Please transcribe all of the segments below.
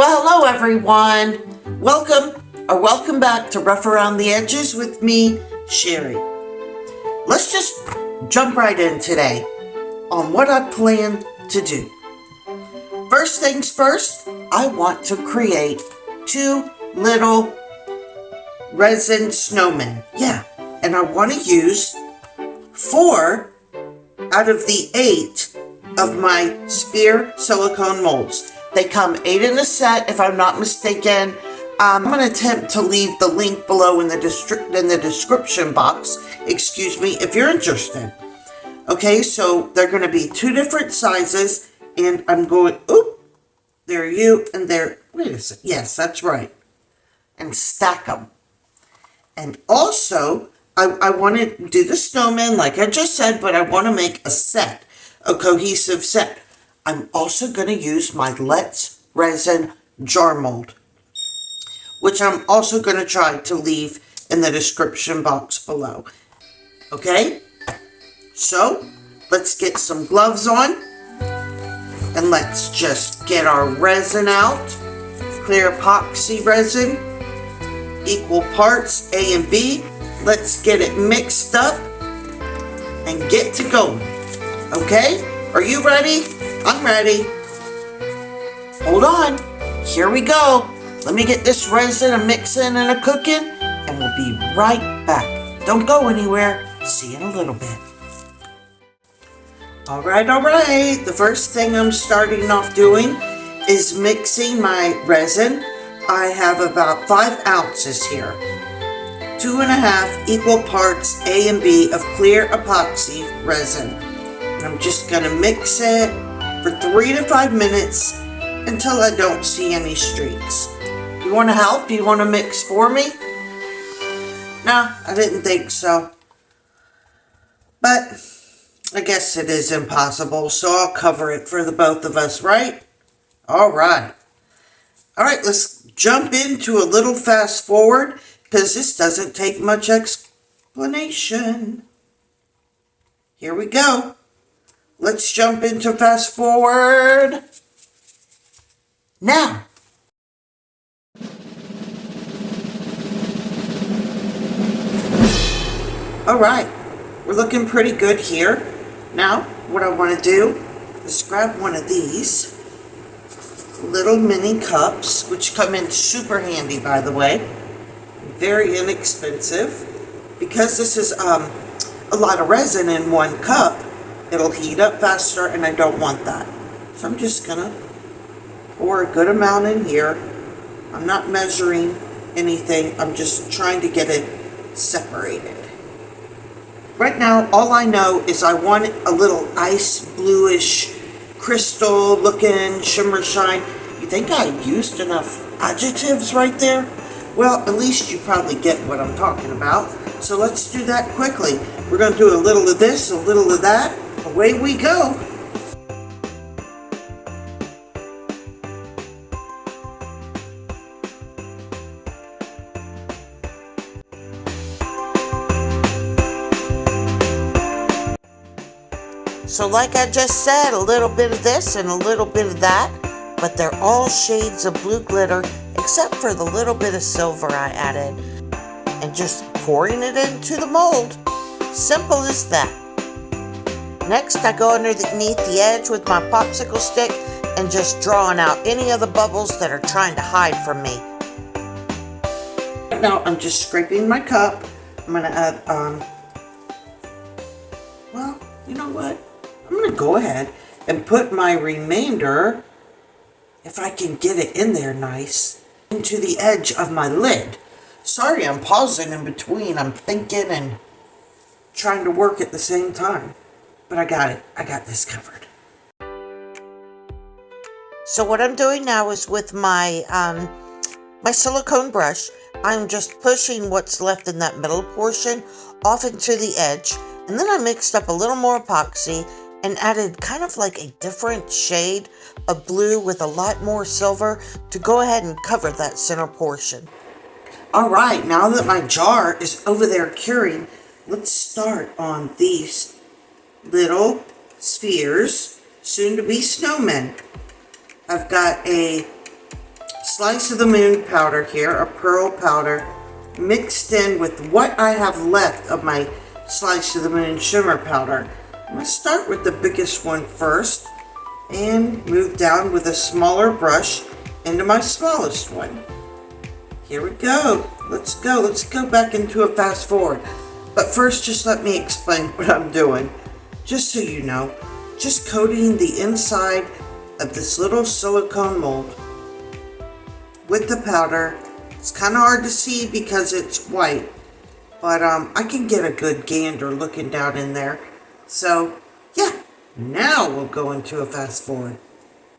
Well, hello everyone. Welcome back to Rough Around the Edges with me, Sherry. Let's just jump right in today on what I plan to do. First things first, I want to create 2 little resin snowmen. Yeah, and I want to use 4 out of the 8 of my sphere silicone molds. They come 8 in a set, if I'm not mistaken. I'm going to attempt to leave the link below in the description box, excuse me, if you're interested. Okay, so they're going to be 2 different sizes, and I'm going, there you, and there, wait a second, yes, that's right, and stack them. And also, I want to do the snowman like I just said, but I want to make a set, a cohesive set. I'm also going to use my Resin Jar Mold, which I'm also going to try to leave in the description box below. Okay, so let's get some gloves on and let's just get our resin out. Clear epoxy resin, equal parts A and B. Let's get it mixed up and get to going. Okay, are you ready? I'm ready. Hold on, here we go. Let me get this resin a mixing and a cooking, and we'll be right back. Don't go anywhere. See you in a little bit. All right. The first thing I'm starting off doing is mixing my resin. I have about 5 ounces here. 2.5 equal parts A and B of clear epoxy resin. And I'm just going to mix it for 3 to 5 minutes until I don't see any streaks. You want to help? You want to mix for me? No, I didn't think so. But I guess it is impossible, so I'll cover it for the both of us, right? All right, let's jump into a little fast forward because this doesn't take much explanation. Here we go. Let's jump into fast forward now. All right, we're looking pretty good here. Now, what I want to do is grab one of these little mini cups, which come in super handy, by the way. Very inexpensive. Because this is a lot of resin in 1 cup, it'll heat up faster, and I don't want that. So I'm just going to pour a good amount in here. I'm not measuring anything. I'm just trying to get it separated. Right now, all I know is I want a little ice bluish, crystal looking shimmer shine. You think I used enough adjectives right there? Well, at least you probably get what I'm talking about. So let's do that quickly. We're going to do a little of this, a little of that. Away we go. So like I just said, a little bit of this and a little bit of that, but they're all shades of blue glitter except for the little bit of silver I added. And just pouring it into the mold. Simple as that. Next, I go underneath the edge with my popsicle stick and just drawing out any of the bubbles that are trying to hide from me. Now I'm just scraping my cup. I'm going to add, well, you know what? I'm going to go ahead and put my remainder, if I can get it in there nice, into the edge of my lid. Sorry, I'm pausing in between. I'm thinking and trying to work at the same time. But I got it. I got this covered. So what I'm doing now is with my my silicone brush, I'm just pushing what's left in that middle portion off into the edge. And then I mixed up a little more epoxy and added kind of like a different shade of blue with a lot more silver to go ahead and cover that center portion. All right, now that my jar is over there curing, let's start on these little spheres, soon to be snowmen. I've got a slice of the moon powder here, a pearl powder, mixed in with what I have left of my slice of the moon shimmer powder. I'm going to start with the biggest one first and move down with a smaller brush into my smallest one. Here we go. Let's go back into a fast forward. But first, just let me explain what I'm doing. Just so you know, just coating the inside of this little silicone mold with the powder. It's kind of hard to see because it's white, but I can get a good gander looking down in there. So yeah, now we'll go into a fast forward.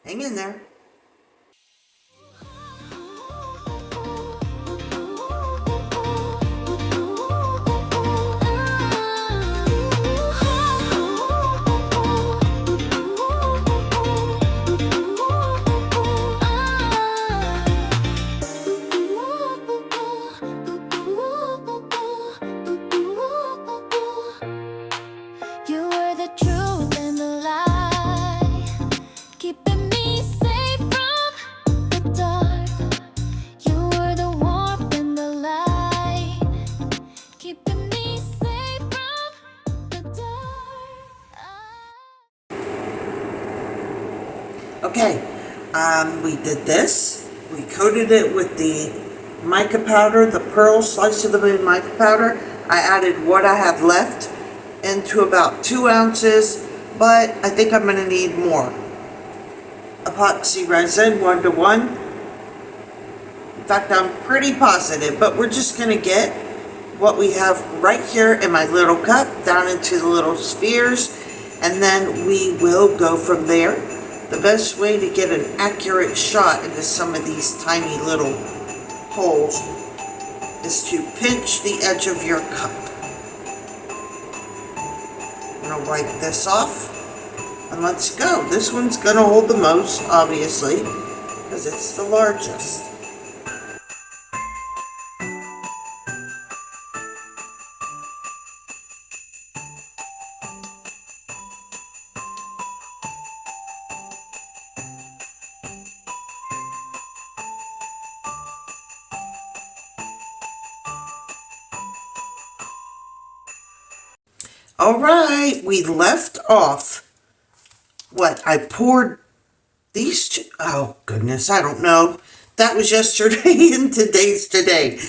Hang in there. Okay, we did this. We coated it with the mica powder, the pearl slice of the moon mica powder. I added what I have left into about 2 ounces, but I think I'm going to need more. Epoxy resin 1:1. In fact, I'm pretty positive, but we're just going to get what we have right here in my little cup down into the little spheres, and then we will go from there. The best way to get an accurate shot into some of these tiny little holes is to pinch the edge of your cup. I'm going to wipe this off and let's go. This one's going to hold the most, obviously, because it's the largest. All right, we left off what I poured these two. Oh goodness, I don't know. That was yesterday and today's today.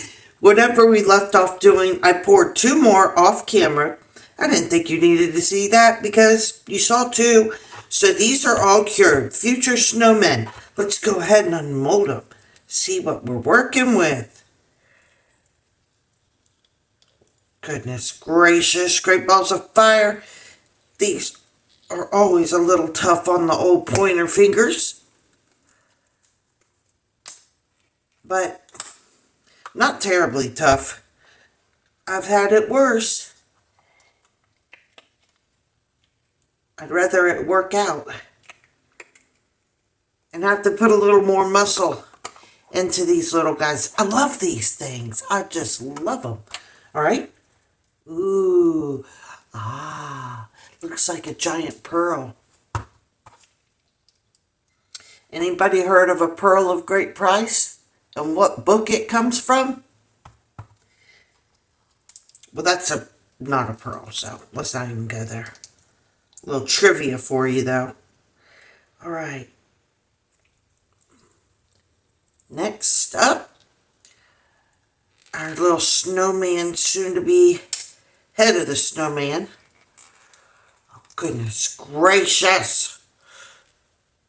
Whatever we left off doing, I poured 2 more off camera. I didn't think you needed to see that because you saw 2. So these are all cured. Future snowmen. Let's go ahead and unmold them. See what we're working with. Goodness gracious, great balls of fire. These are always a little tough on the old pointer fingers. But not terribly tough. I've had it worse. I'd rather it work out and have to put a little more muscle into these little guys. I love these things. I just love them. All right. Ooh, looks like a giant pearl. Anybody heard of a pearl of great price and what book it comes from? Well, that's not a pearl, so let's not even go there. A little trivia for you, though. All right. Next up, our little snowman, soon to be head of the snowman. Oh, goodness gracious.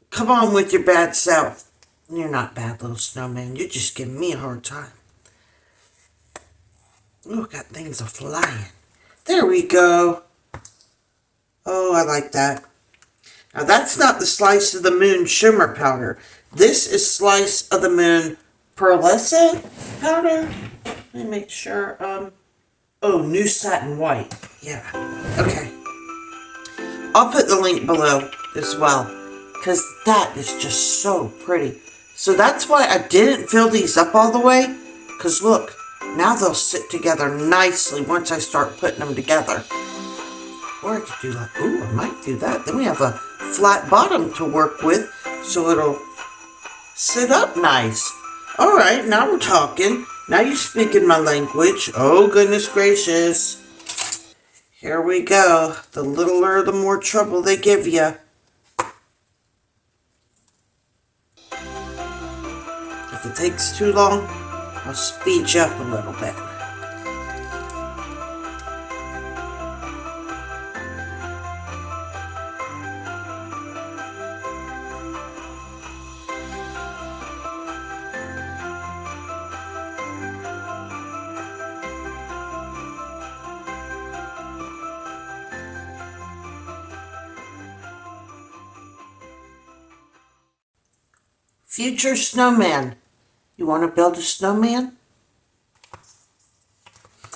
Come on with your bad self. You're not bad, little snowman. You're just giving me a hard time. Oh, got things a-flying. There we go. Oh, I like that. Now, that's not the slice of the moon shimmer powder. This is slice of the moon pearlescent powder. Let me make sure. Oh, new satin white. Yeah. Okay. I'll put the link below as well, because that is just so pretty. So that's why I didn't fill these up all the way, because look, now they'll sit together nicely once I start putting them together. Or I could do like, ooh, I might do that. Then we have a flat bottom to work with, so it'll sit up nice. All right, now we're talking. Now you're speaking my language. Oh, goodness gracious. Here we go. The littler, the more trouble they give you. If it takes too long, I'll speed you up a little bit. Future snowman. You want to build a snowman?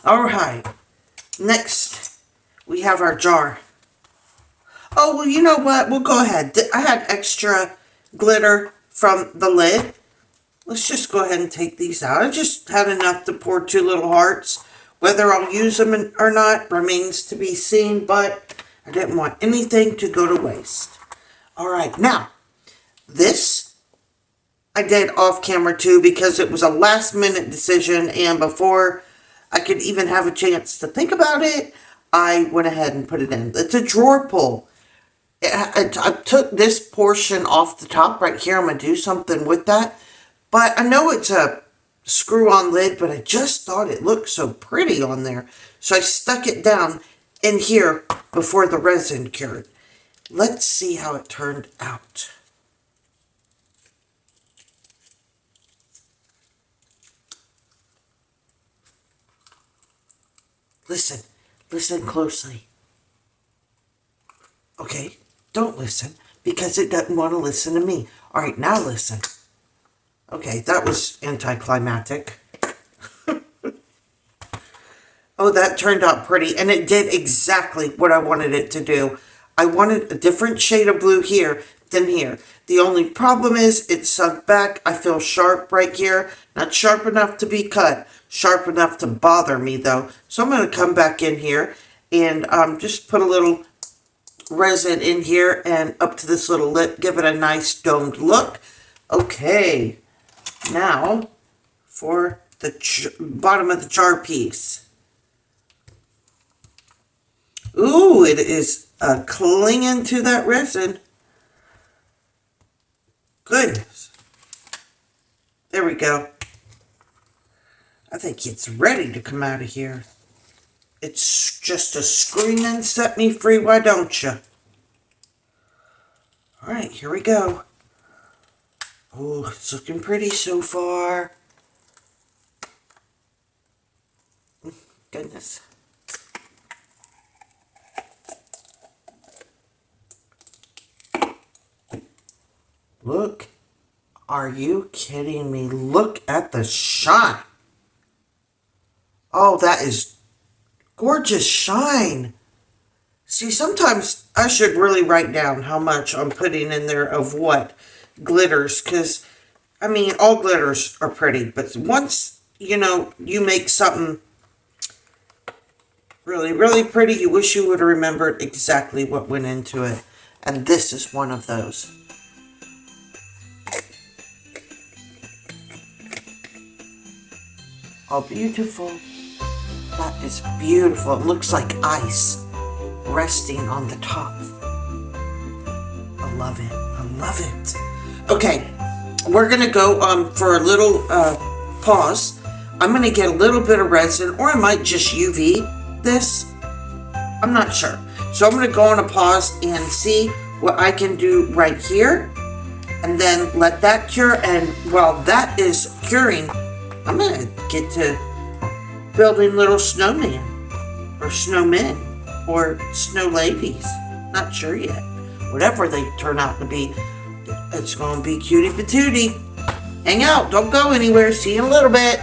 All right. Next, we have our jar. Oh, well, you know what? We'll go ahead. I had extra glitter from the lid. Let's just go ahead and take these out. I just had enough to pour 2 little hearts. Whether I'll use them or not remains to be seen, but I didn't want anything to go to waste. All right, now, this I did off camera too because it was a last minute decision, and before I could even have a chance to think about it, I went ahead and put it in. It's a drawer pull. I took this portion off the top right here. I'm going to do something with that. But I know it's a screw-on lid, but I just thought it looked so pretty on there. So I stuck it down in here before the resin cured. Let's see how it turned out. Listen closely. Okay, don't listen because it doesn't want to listen to me. All right, now listen. Okay, that was anticlimactic. Oh, that turned out pretty, and it did exactly what I wanted it to do. I wanted a different shade of blue here than here. The only problem is it sunk back. I feel sharp right here. Not sharp enough to be cut. Sharp enough to bother me, though. So I'm going to come back in here and just put a little resin in here and up to this little lip. Give it a nice domed look. Okay. Now for the bottom of the jar piece. Ooh, it is clinging to that resin. Goodness. There we go. I think it's ready to come out of here. It's just a screaming, set me free, why don't you? All right, here we go. Oh, it's looking pretty so far. Goodness. Look, are you kidding me? Look at the shine. Oh, that is gorgeous shine. See, sometimes I should really write down how much I'm putting in there of what glitters, because, I mean, all glitters are pretty, but once, you know, you make something really, really pretty, you wish you would have remembered exactly what went into it. And this is one of those. Oh, beautiful. That is beautiful. It looks like ice resting on the top. I love it. I love it. Okay, we're going to go for a little pause. I'm going to get a little bit of resin, or I might just UV this. I'm not sure. So I'm going to go on a pause and see what I can do right here. And then let that cure. And while that is curing, I'm going to get to building little snowmen, or snowmen, or snow ladies. Not sure yet. Whatever they turn out to be, it's going to be cutie patootie. Hang out. Don't go anywhere. See you in a little bit.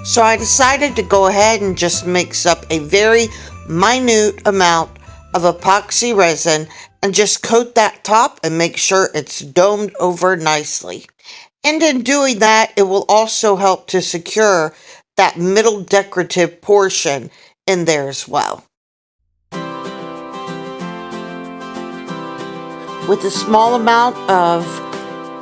So I decided to go ahead and just mix up a very minute amount of epoxy resin and just coat that top and make sure it's domed over nicely. And in doing that, it will also help to secure that middle decorative portion in there as well. With a small amount of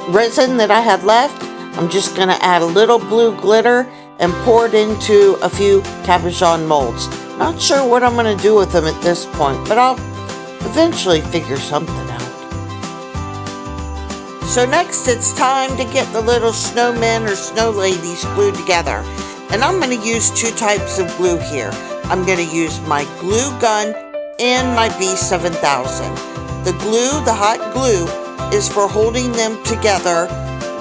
resin that I had left, I'm just going to add a little blue glitter and pour it into a few cabochon molds. Not sure what I'm going to do with them at this point, but I'll eventually figure something out. So next it's time to get the little snowmen or snow ladies glued together. And I'm going to use two types of glue here. I'm going to use my glue gun and my B7000. The glue, the hot glue, is for holding them together,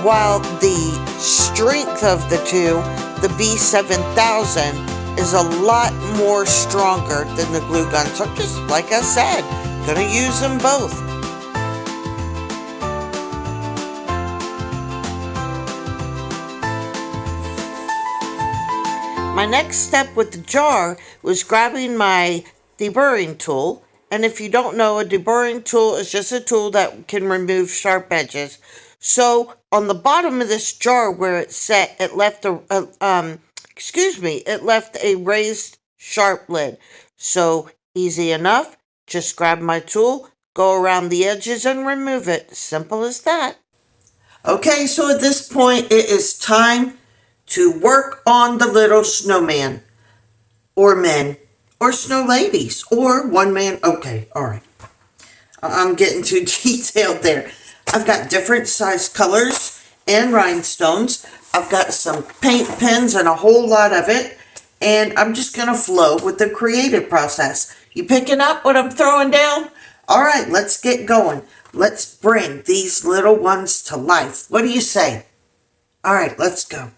while the strength of the two, the B7000, is a lot more stronger than the glue gun. So just like I said, gonna use them both. My next step with the jar was grabbing my deburring tool. And if you don't know, a deburring tool is just a tool that can remove sharp edges. So on the bottom of this jar where it's set, it left it left a raised sharp lid. So easy enough, just grab my tool, go around the edges and remove it. Simple as that. Okay, so at this point it is time to work on the little snowman, or men, or snow ladies, or one man. Okay, all right. I'm getting too detailed there. I've got different size colors and rhinestones. I've got some paint pens and a whole lot of it. And I'm just going to flow with the creative process. You picking up what I'm throwing down? All right, let's get going. Let's bring these little ones to life. What do you say? All right, let's go.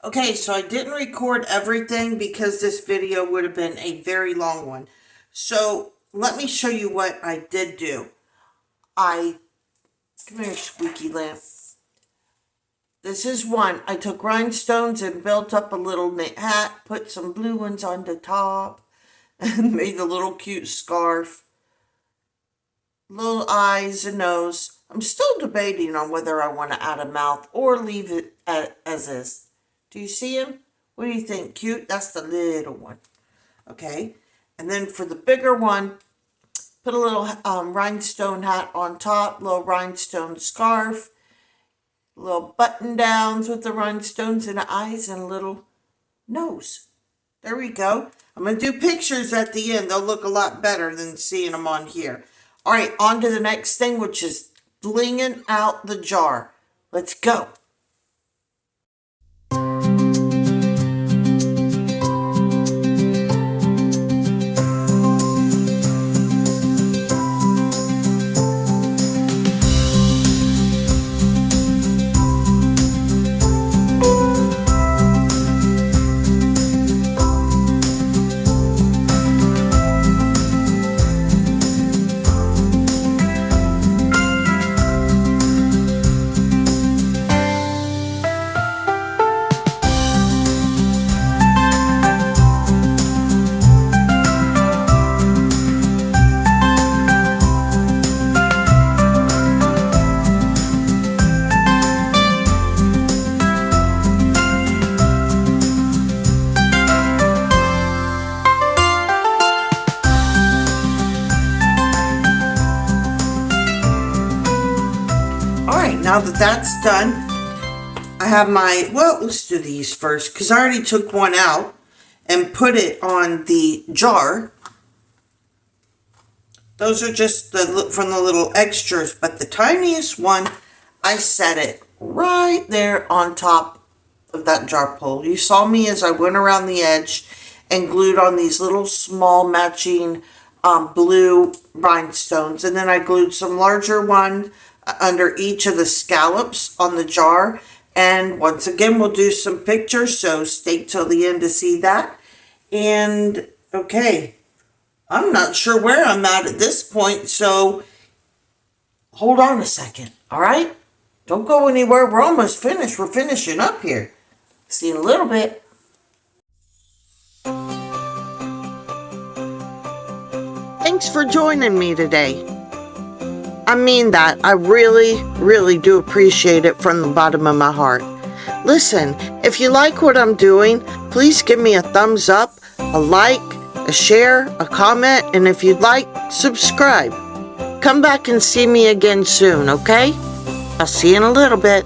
Okay, so I didn't record everything because this video would have been a very long one. So let me show you what I did do. Come here, squeaky lamp. This is one. I took rhinestones and built up a little knit hat, put some blue ones on the top, and made a little cute scarf. Little eyes and nose. I'm still debating on whether I want to add a mouth or leave it as is. Do you see him? What do you think? Cute? That's the little one. Okay. And then for the bigger one, put a little rhinestone hat on top, little rhinestone scarf, little button downs with the rhinestones and the eyes, and a little nose. There we go. I'm going to do pictures at the end. They'll look a lot better than seeing them on here. All right, on to the next thing, which is blinging out the jar. Let's go. Now that that's done, I have my, well, let's do these first because I already took one out and put it on the jar. Those are just from the little extras, but the tiniest one, I set it right there on top of that jar pole. You saw me as I went around the edge and glued on these little small matching blue rhinestones, and then I glued some larger one under each of the scallops on the jar, And once again, we'll do some pictures, so stay till the end to see that. And, okay, I'm not sure where I'm at this point, so hold on a second, all right? Don't go anywhere. We're almost finished. We're finishing up here. See you in a little bit. Thanks for joining me today. I mean that. I really, really do appreciate it from the bottom of my heart. Listen, if you like what I'm doing, please give me a thumbs up, a like, a share, a comment, and if you'd like, subscribe. Come back and see me again soon, okay? I'll see you in a little bit.